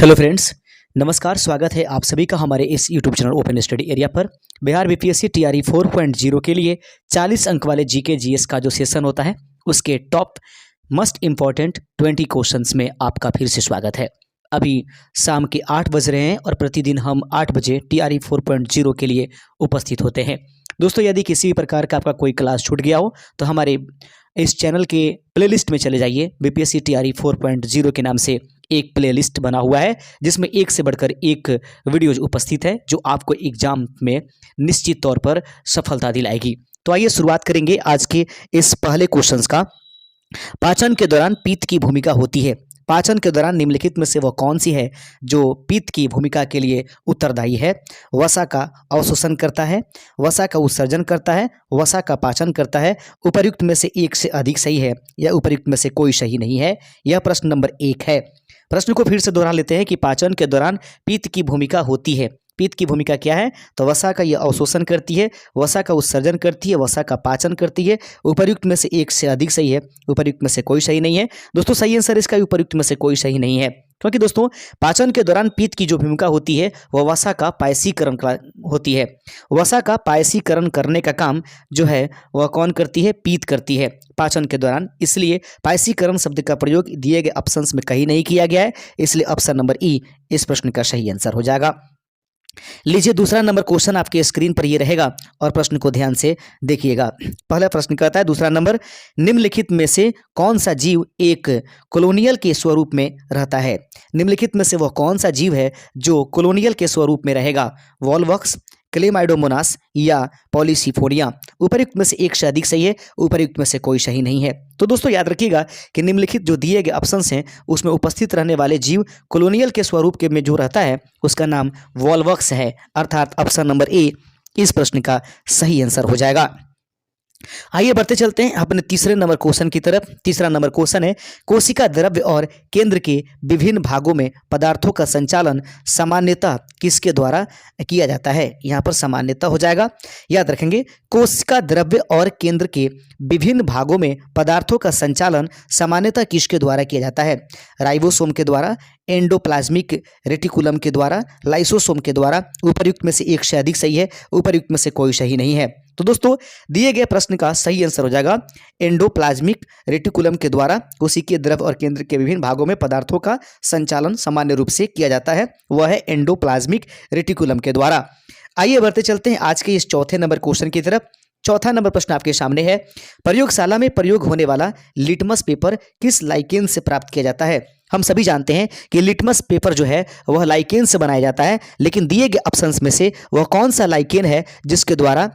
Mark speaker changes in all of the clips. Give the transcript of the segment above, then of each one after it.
Speaker 1: Hello friends, नमस्कार। स्वागत है आप सभी का हमारे इस YouTube channel open study area पर। बिहार बीपीएससी टीआरई 4.0 के लिए 40 अंक वाले जीके जीएस का जो सेशन होता है उसके टॉप मस्ट इम्पॉर्टेंट 20 क्वेश्चंस में आपका फिर से स्वागत है। अभी शाम के 8 बज रहे हैं और प्रतिदिन हम 8 बजे टीआरई 4.0 के लिए उपस्थित होते हैं। दोस्तों, यदि किसी भी प्रकार का आपका कोई क्लास छूट गया हो तो हमारे इस चैनल के प्लेलिस्ट में चले जाइए। बीपीएससी टीआरई 4.0 के नाम से एक प्लेलिस्ट बना हुआ है जिसमें एक से बढ़कर एक वीडियोज उपस्थित है जो आपको एग्जाम में निश्चित तौर पर सफलता दिलाएगी। तो आइए शुरुआत करेंगे आज के इस पहले क्वेश्चंस का। पाचन के दौरान पित्त की भूमिका होती है। पाचन के दौरान निम्नलिखित में से वह कौन सी है जो पित्त की भूमिका के लिए उत्तरदायी है? वसा का अवशोषण करता है, वसा का उत्सर्जन करता है, वसा का पाचन करता है। उपर्युक्त में से एक से अधिक सही है या उपर्युक्त में से कोई सही नहीं है? यह प्रश्न नंबर 1 है। प्रश्न को फिर से दोहरा लेते हैं कि पाचन के दौरान पित्त की भूमिका होती है। पित्त की भूमिका क्या है? तो वसा का यह अवशोषण करती है, वसा का उत्सर्जन करती है, वसा का पाचन करती है। उपर्युक्त में से एक से अधिक सही है, उपर्युक्त में से कोई सही नहीं है। दोस्तों, सही आंसर इसका उपर्युक्त में से कोई सही नहीं है, क्योंकि दोस्तों पाचन के दौरान पित्त की जो भूमिका होती है वह वसा का पायसीकरण होती है। वसा का पायसीकरण करने का काम जो है वह कौन करती है? पित्त करती है पाचन के दौरान। इसलिए पायसीकरण शब्द का प्रयोग दिए गए ऑप्शंस में कहीं नहीं किया गया है, इसलिए ऑप्शन नंबर ई इस प्रश्न का सही आंसर हो जाएगा। लीजिए, दूसरा नंबर क्वेश्चन आपके स्क्रीन पर ये रहेगा और प्रश्न को ध्यान से देखिएगा। पहला प्रश्न कहता है, दूसरा नंबर, निम्नलिखित में से कौन सा जीव एक कॉलोनियल के स्वरूप में रहता है? निम्नलिखित में से वह कौन सा जीव है जो कॉलोनियल के स्वरूप में रहेगा? वॉलवॉक्स, क्लेमाइडोमोनास या पॉलीसिफोनिया? उपर्युक्त में से एक से अधिक सही है, उपर्युक्त में से कोई सही नहीं है। तो दोस्तों याद रखिएगा कि निम्नलिखित जो दिए गए ऑप्शंस हैं उसमें उपस्थित रहने वाले जीव कॉलोनियल के स्वरूप के में जो रहता है उसका नाम वॉलवॉक्स है, अर्थात ऑप्शन नंबर ए इस प्रश्न का सही आंसर हो जाएगा। आइए बढ़ते चलते हैं अपने तीसरे नंबर क्वेश्चन की तरफ। तीसरा नंबर क्वेश्चन है, कोशिका द्रव्य और केंद्र के विभिन्न भागों में पदार्थों का संचालन सामान्यतः किसके द्वारा किया जाता है? यहाँ पर सामान्यतः हो जाएगा, याद रखेंगे। कोशिका द्रव्य और केंद्र के विभिन्न भागों में पदार्थों का संचालन सामान्यतः किसके द्वारा किया जाता है? राइबोसोम के द्वारा, एंडोप्लाज्मिक रेटिकुलम के द्वारा, लाइसोसोम के द्वारा। उपर्युक्त में से एक से अधिक सही है, उपर्युक्त में से कोई सही नहीं है। तो दोस्तों दिए गए प्रश्न का सही आंसर हो जाएगा एंडोप्लाज्मिक रेटिकुलम के द्वारा कोशिकीय द्रव्य और केंद्र के विभिन्न भागों में पदार्थों का संचालन सामान्य रूप से किया जाता है, वह है एंडोप्लाज्मिक रेटिकुलम के द्वारा। आइए बढ़ते चलते हैं आज के इस चौथे नंबर क्वेश्चन की तरफ। चौथा नंबर प्रश्न आपके सामने है, प्रयोगशाला में प्रयोग होने वाला लिटमस पेपर किस लाइकेन से प्राप्त किया जाता है? हम सभी जानते हैं कि लिटमस पेपर जो है वह लाइकेन से बनाया जाता है, लेकिन दिए गए ऑप्शंस में से वह कौन सा लाइकेन है जिसके द्वारा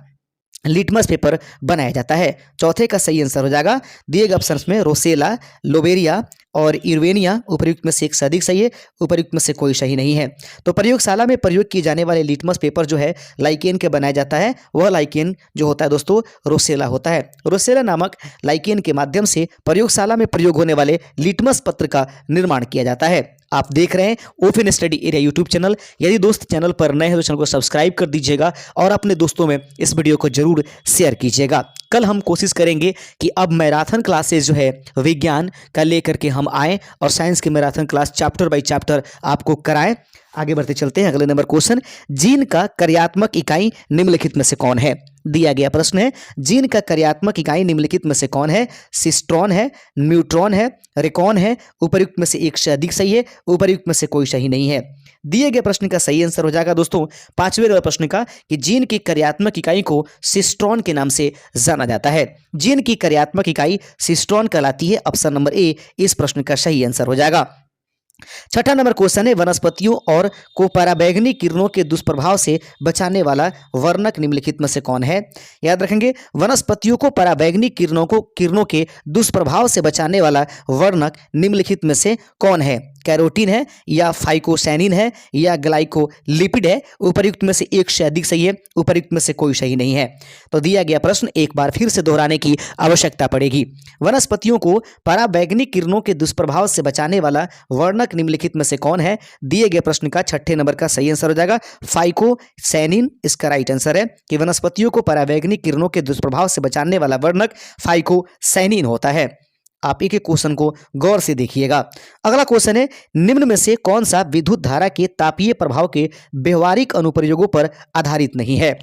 Speaker 1: लिटमस पेपर बनाया जाता है? चौथे का सही आंसर हो जाएगा दिए गए ऑप्शंस में रोसेला, लोबेरिया और इर्वेनिया। उपर्युक्त में से एक से अधिक सही है, उपर्युक्त में से कोई सही नहीं है। तो प्रयोगशाला में प्रयोग किए जाने वाले लिटमस पेपर जो है लाइकेन के बनाया जाता है, वह लाइकेन जो होता है दोस्तों रोसेला होता है। रोसेला नामक लाइकेन के माध्यम से प्रयोगशाला में प्रयोग होने वाले लिटमस पत्र का निर्माण किया जाता है। आप देख रहे हैं open study area YouTube channel. यदि दोस्त चैनल पर नए हैं तो चैनल को सब्सक्राइब कर दीजिएगा और अपने दोस्तों में इस वीडियो को जरूर शेयर कीजिएगा। कल हम कोशिश करेंगे कि अब मैराथन क्लासेस जो है विज्ञान का लेकर के हम आएँ और साइंस के marathon class chapter by chapter आपको कराएं। आगे बढ़ते चलते हैं, अगले नंबर क्वेश्चन, जीन का कार्यात्मक इकाई निम्नलिखित में से कौन है? दिया गया प्रश्न है, जीन का कार्यात्मक इकाई निम्नलिखित में से कौन है? सिस्ट्रॉन है, न्यूट्रॉन है, रेकॉन है। उपर्युक्त में से एक से अधिक सही है, उपर्युक्त में से कोई सही नहीं है। दिए गए प्रश्न का सही आंसर हो जाएगा दोस्तों पांचवें नंबर प्रश्न का कि जीन की कार्यात्मक इकाई को सिस्ट्रॉन के नाम से जाना जाता है। जीन की कार्यात्मक इकाई सिस्ट्रॉन कहलाती है, ऑप्शन नंबर ए इस प्रश्न का सही आंसर हो जाएगा। छठा नंबर क्वेश्चन है, वनस्पतियों और को पराबैंगनी किरणों के दुष्प्रभाव से बचाने वाला वर्णक निम्नलिखित में से कौन है? याद रखेंगे, वनस्पतियों को पराबैंगनी किरणों के दुष्प्रभाव से बचाने वाला वर्णक निम्नलिखित में से कौन है? कैरोटीन है या फाइकोसैनिन है या ग्लाइकोलिपिड है? उपर्युक्त में से एक से अधिक सही है, उपर्युक्त में से कोई सही नहीं है। तो दिया गया प्रश्न एक बार फिर से दोहराने की आवश्यकता पड़ेगी। वनस्पतियों को पराबैंगनी किरणों के दुष्प्रभाव से बचाने वाला वर्णक निम्नलिखित में से कौन है? दिए गए प्रश्न का छठे नंबर का सही आंसर हो जाएगा फाइकोसैनिन। इसका राइट आंसर है कि वनस्पतियों को पराबैंगनी किरणों के दुष्प्रभाव से बचाने वाला वर्णक फाइकोसैनिन होता है। आप एक एक क्वेश्चन को गौर से देखिएगा। अगला क्वेश्चन है, निम्न में से कौन सा विद्युत धारा के तापीय प्रभाव के व्यवहारिक अनुप्रयोगों पर आधारित नहीं है?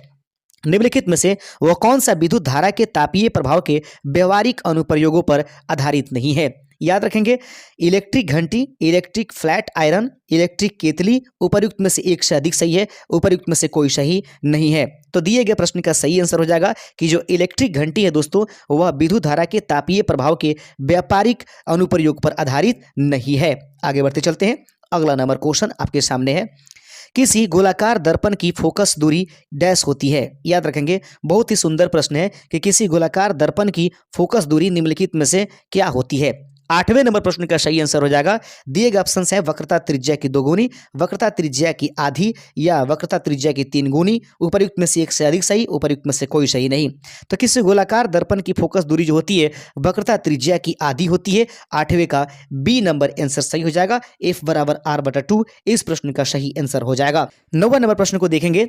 Speaker 1: निम्नलिखित में से वह कौन सा विद्युत धारा के तापीय प्रभाव के व्यवहारिक अनुप्रयोगों पर आधारित नहीं है? याद रखेंगे, इलेक्ट्रिक घंटी, इलेक्ट्रिक फ्लैट आयरन, इलेक्ट्रिक केतली, उपर्युक्त में से एक से अधिक सही है, उपर्युक्त में से कोई सही नहीं है। तो दिए गए प्रश्न का सही आंसर हो जाएगा कि जो इलेक्ट्रिक घंटी है दोस्तों, वह विद्युत धारा के तापीय प्रभाव के व्यापारिक अनुप्रयोग पर आधारित नहीं है। आगे बढ़ते चलते हैं। अगला नंबर क्वेश्चन आपके सामने है, किसी गोलाकार दर्पण की फोकस दूरी डैश होती है? याद रखेंगे, बहुत ही सुंदर प्रश्न है कि किसी गोलाकार दर्पण की फोकस दूरी निम्नलिखित में से क्या होती है? 8वें नंबर प्रश्न का सही आंसर हो जाएगा, दिए गए ऑप्शन है वक्रता त्रिज्या की 2 गुनी, वक्रता त्रिज्या की आधी या वक्रता त्रिज्या की 3 गुनी, उपर्युक्त में से एक से अधिक सही, उपर्युक्त में से कोई सही नहीं। तो किसी गोलाकार दर्पण की फोकस दूरी जो होती है वक्रता त्रिज्या की आधी होती है। 8वें का बी नंबर आंसर सही हो जाएगा, F बराबर R/2 इस प्रश्न का सही आंसर हो जाएगा। 9वां नंबर प्रश्न को देखेंगे।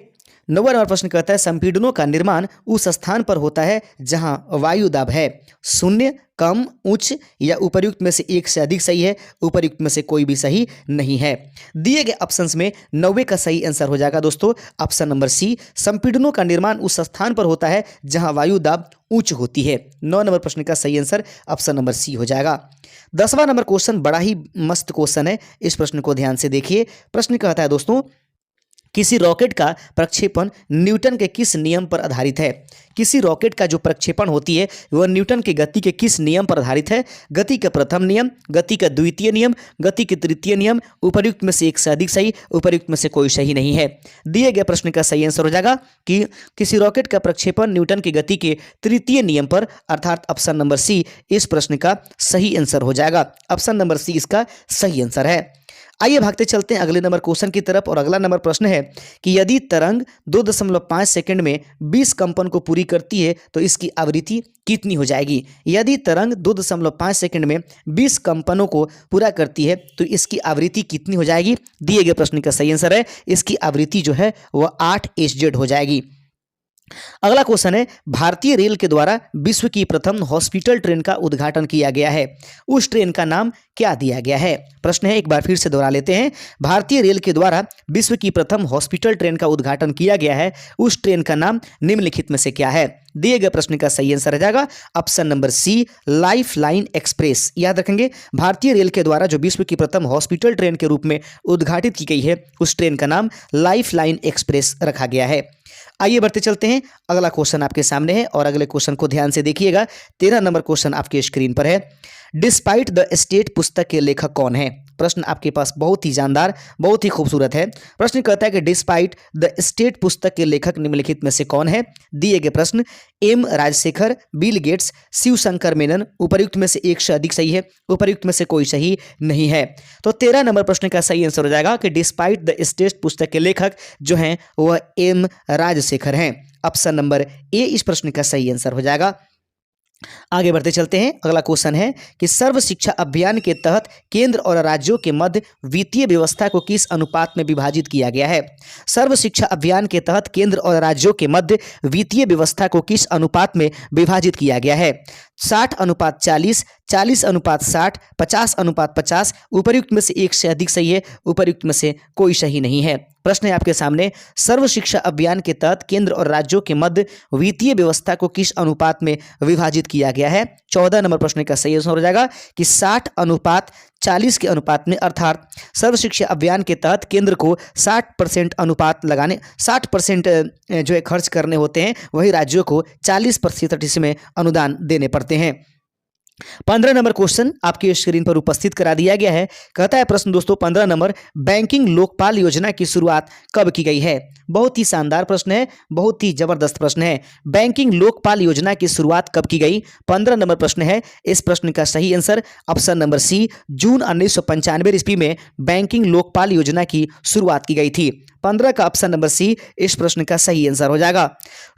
Speaker 1: 9वां नंबर प्रश्न कहता है, संपीड़नों का निर्माण उस स्थान पर होता है जहां वायु दाब है शून्य, कम, उच्च या उपर्युक्त में से एक से अधिक सही है, उपर्युक्त में से कोई भी सही नहीं है। दिए गए ऑप्शंस में 9वें का सही आंसर हो जाएगा दोस्तों ऑप्शन नंबर सी, संपीड़नों का निर्माण उस स्थान पर होता है जहां वायु दाब उच्च होती है। 9 नंबर प्रश्न का सही आंसर ऑप्शन नंबर सी हो जाएगा। 10वां नंबर क्वेश्चन बड़ा ही मस्त क्वेश्चन है, इस प्रश्न को ध्यान से देखिए। प्रश्न कहता है दोस्तों, किसी रॉकेट का प्रक्षेपण न्यूटन के किस नियम पर आधारित है? किसी रॉकेट का जो प्रक्षेपण होती है वह न्यूटन के गति के किस नियम पर आधारित है? गति का प्रथम नियम, गति का द्वितीय नियम, गति के तृतीय नियम, उपर्युक्त में से एक से अधिक सही, उपर्युक्त में से कोई सही नहीं है। दिए गए प्रश्न का सही आंसर हो जाएगा कि किसी रॉकेट का प्रक्षेपण न्यूटन की गति के तृतीय नियम पर, अर्थात ऑप्शन नंबर सी इस प्रश्न का सही आंसर हो जाएगा। ऑप्शन नंबर सी इसका सही आंसर है। आइए भागते चलते हैं अगले नंबर क्वेश्चन की तरफ। और अगला नंबर प्रश्न है कि यदि तरंग 2.5 सेकंड में 20 कंपन को पूरी करती है तो इसकी आवृत्ति कितनी हो जाएगी? यदि तरंग 2.5 सेकंड में 20 कंपनों को पूरा करती है तो इसकी आवृत्ति कितनी हो जाएगी? दिए गए प्रश्न का सही आंसर है, इसकी आवृत्ति जो है वह 8 Hz हो जाएगी। अगला क्वेश्चन है, भारतीय रेल के द्वारा विश्व की प्रथम हॉस्पिटल ट्रेन का उद्घाटन किया गया है, उस ट्रेन का नाम क्या दिया गया है? प्रश्न है, एक बार फिर से दोहरा लेते हैं। भारतीय रेल के द्वारा विश्व की प्रथम हॉस्पिटल ट्रेन का उद्घाटन किया गया है, उस ट्रेन का नाम निम्नलिखित में से क्या है? दिए गए प्रश्न का सही आंसर हो जाएगा option number C, life line express. याद रखेंगे, भारतीय रेल के द्वारा जो विश्व की प्रथम हॉस्पिटल ट्रेन के रूप में उद्घाटित की गई है उस ट्रेन का नाम लाइफ लाइन एक्सप्रेस रखा गया है। आइए बढ़ते चलते हैं। अगला क्वेश्चन आपके सामने है और अगले क्वेश्चन को ध्यान से देखिएगा। 13 नंबर क्वेश्चन आपके स्क्रीन पर है। डिस्पाइट द स्टेट पुस्तक के लेखक कौन है? प्रश्न आपके पास बहुत ही जानदार, बहुत ही खूबसूरत है। प्रश्न कहता है कि डिस्पाइट द स्टेट पुस्तक के लेखक निम्नलिखित में से कौन है? दिए गए प्रश्न, M Rajashekhar, Bill Gates, Shiv Shankar Menon, उपर्युक्त में से एक से अधिक सही है, उपर्युक्त में से कोई सही नहीं है। तो 13 नंबर प्रश्न का सही आंसर हो जाएगा कि डिस्पाइट द स्टेट पुस्तक के लेखक जो हैं वह एम राजशेखर हैं। ऑप्शन नंबर ए इस प्रश्न का सही आंसर हो जाएगा। आगे बढ़ते चलते हैं। अगला क्वेश्चन है कि सर्व शिक्षा अभियान के तहत केंद्र और राज्यों के मध्य वित्तीय व्यवस्था को किस अनुपात में विभाजित किया गया है? सर्व शिक्षा अभियान के तहत केंद्र और राज्यों के मध्य वित्तीय व्यवस्था को किस अनुपात में विभाजित किया गया है? 60:40, 40:60, 50:50, उपर्युक्त में से एक से अधिक सही है, उपर्युक्त में से कोई सही नहीं है। प्रश्न है आपके सामने, सर्व शिक्षा अभियान के तहत केंद्र और राज्यों के मध्य वित्तीय व्यवस्था को किस अनुपात में विभाजित किया गया है? 14 नंबर प्रश्न का सही आंसर हो जाएगा कि 60:40 के अनुपात में, अर्थात सर्व शिक्षा अभियान के तहत केंद्र को 60% अनुपात लगाने, 60% जो है खर्च करने होते हैं, वही राज्यों को 40% इसमें अनुदान देने पड़ते हैं। 15 नंबर क्वेश्चन आपके स्क्रीन पर उपस्थित करा दिया गया है। कहता है प्रश्न दोस्तों 15 नंबर, बैंकिंग लोकपाल योजना की शुरुआत कब की गई है? बहुत ही शानदार प्रश्न है, बहुत ही जबरदस्त प्रश्न है। बैंकिंग लोकपाल योजना की शुरुआत कब की गई? 15 नंबर प्रश्न है। इस प्रश्न का सही आंसर ऑप्शन नंबर सी, जून 1995 ईस्वी में बैंकिंग लोकपाल योजना की शुरुआत की गई थी। 15 का ऑप्शन नंबर सी इस प्रश्न का सही आंसर हो जाएगा।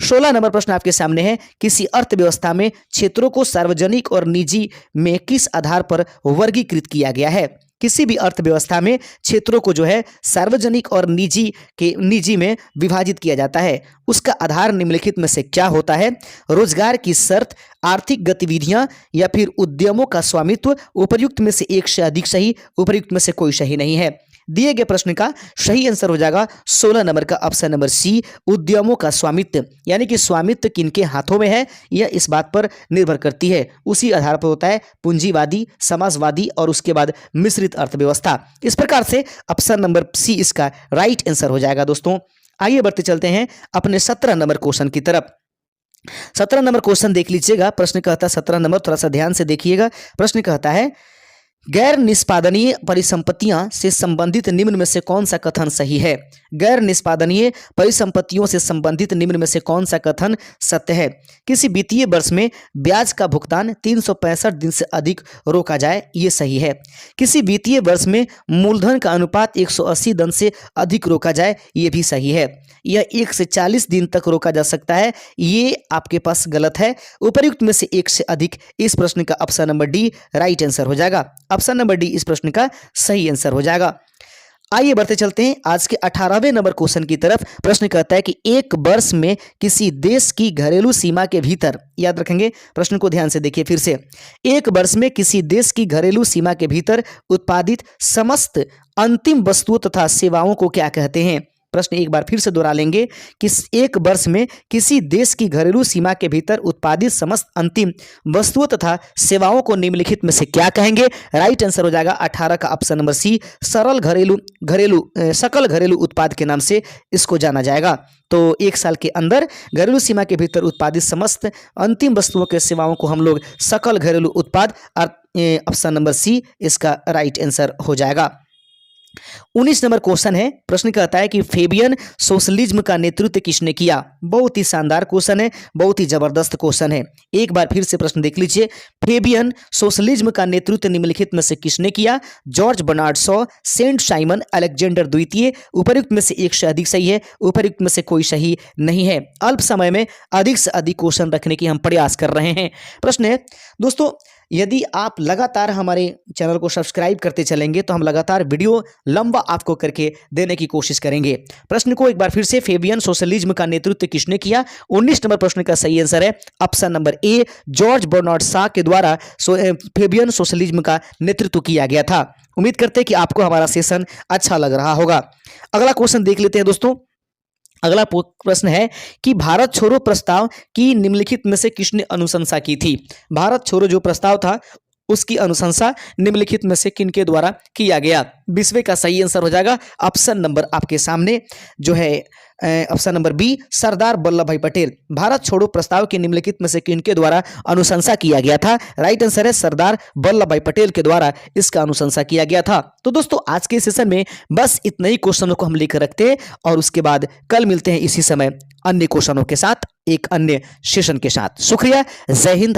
Speaker 1: 16 नंबर प्रश्न आपके सामने है, किसी अर्थव्यवस्था में क्षेत्रों को सार्वजनिक और निजी में किस आधार पर वर्गीकृत किया गया है? किसी भी अर्थव्यवस्था में क्षेत्रों को जो है सार्वजनिक और निजी में विभाजित किया जाता है। उसका आधार निम्नलिखित में से क्या होता है? रोजगार की शर्त, आर्थिक गतिविधियां या फिर उद्यमों का स्वामित्व। उपर्युक्त में से एक से अधिक सही, उपर्युक्त में से कोई सही नहीं है। दिए गए प्रश्न का सही आंसर हो जाएगा 16 नंबर का ऑप्शन नंबर सी, उद्यमों का स्वामित्व। यानी कि स्वामित्व किनके हाथों में है यह इस बात पर निर्भर करती है, उसी आधार पर होता है पूंजीवादी, समाजवादी और उसके बाद मिश्रित अर्थव्यवस्था। इस प्रकार से ऑप्शन नंबर सी इसका राइट आंसर हो जाएगा। दोस्तों आइए बढ़ते चलते हैं अपने 17 नंबर क्वेश्चन की तरफ। 17 नंबर क्वेश्चन देख लीजिएगा। प्रश्न कहता है 17 नंबर, थोड़ा सा ध्यान से देखिएगा। प्रश्न कहता है गैर निष्पादनीय परिसंपत्तियां से संबंधित निम्न में से कौन सा कथन सही है? गैर निष्पादनीय परिसंपत्तियों से संबंधित निम्न में से कौन सा कथन सत्य है? किसी वित्तीय वर्ष में ब्याज का भुगतान 365 दिन से अधिक रोका जाए, ये सही है। किसी वित्तीय वर्ष में मूलधन का अनुपात 180 दिन से अधिक रोका जाए, ये भी सही है। यह 1 से 40 दिन तक रोका जा सकता है, ये आपके पास गलत है। उपर्युक्त में से एक से अधिक, इस प्रश्न का option number D right answer हो जाएगा। ऑप्शन नंबर डी इस प्रश्न का सही आंसर हो जाएगा। आइए बढ़ते चलते हैं आज के 18वें नंबर क्वेश्चन की तरफ। प्रश्न कहता है कि एक वर्ष में किसी देश की घरेलू सीमा के भीतर, याद रखेंगे प्रश्न को ध्यान से देखिए फिर से, एक वर्ष में किसी देश की घरेलू सीमा के भीतर उत्पादित समस्त अंतिम वस्तुओं तथा सेवाओं को क्या कहते हैं? प्रश्न एक बार फिर से दोहरा लेंगे कि एक वर्ष में किसी देश की घरेलू सीमा के भीतर उत्पादित समस्त अंतिम वस्तुओं तथा सेवाओं को निम्नलिखित में से क्या कहेंगे? राइट आंसर हो जाएगा 18 का ऑप्शन नंबर सी, सकल घरेलू उत्पाद के नाम से इसको जाना जाएगा। तो एक साल के अंदर घरेलू सीमा के भीतर उत्पादित समस्त अंतिम वस्तुओं के सेवाओं को हम लोग सकल घरेलू उत्पाद, ऑप्शन नंबर सी इसका राइट आंसर हो जाएगा। 19 नंबर क्वेश्चन है। प्रश्न कहता है कि फेबियन सोशलिज्म का नेतृत्व किसने किया? बहुत ही शानदार क्वेश्चन है, बहुत ही जबरदस्त क्वेश्चन है। एक बार फिर से प्रश्न देख लीजिए। फेबियन सोशलिज्म का नेतृत्व निम्नलिखित में से किसने किया? George Bernard Shaw, Saint Simon, Alexander द्वितीय। उपर्युक्त में से एक से अधिक सही है, उपर्युक्त में से कोई सही नहीं है। अल्प समय में अधिक से अधिक क्वेश्चन रखने की हम प्रयास कर रहे हैं। प्रश्न है दोस्तों, यदि आप लगातार हमारे चैनल को सब्सक्राइब करते चलेंगे तो हम लगातार वीडियो लंबा आपको करके देने की कोशिश करेंगे। प्रश्न को एक बार फिर से, फेबियन सोशलिज्म का नेतृत्व किसने किया? 19 नंबर प्रश्न का सही आंसर है option number A, George Bernard Shaw के द्वारा फेबियन सोशलिज्म का नेतृत्व किया गया था। उम्मीद करते हैं कि आपको हमारा सेशन अच्छा लग रहा होगा। अगला क्वेश्चन देख लेते हैं दोस्तों। अगला प्रश्न है कि भारत छोड़ो प्रस्ताव की निम्नलिखित में से किसने अनुशंसा की थी? भारत छोड़ो जो प्रस्ताव था उसकी अनुशंसा निम्नलिखित में से किनके द्वारा किया गया? 20वें का सही आंसर हो जाएगा ऑप्शन नंबर आपके सामने जो है option number B, Sardar Vallabh भाई पटेल। भारत छोड़ो प्रस्ताव के निम्नलिखित में से किनके द्वारा अनुशंसा किया गया था? राइट आंसर है सरदार वल्लभ भाई पटेल के द्वारा इसका अनुशंसा किया गया था। तो दोस्तों आज के सेशन में बस इतना ही क्वेश्चनों को हम लेकर रखते हैं और उसके बाद कल मिलते हैं इसी समय अन्य क्वेश्चनों के साथ, एक अन्य सेशन के साथ। शुक्रिया, जय हिंद।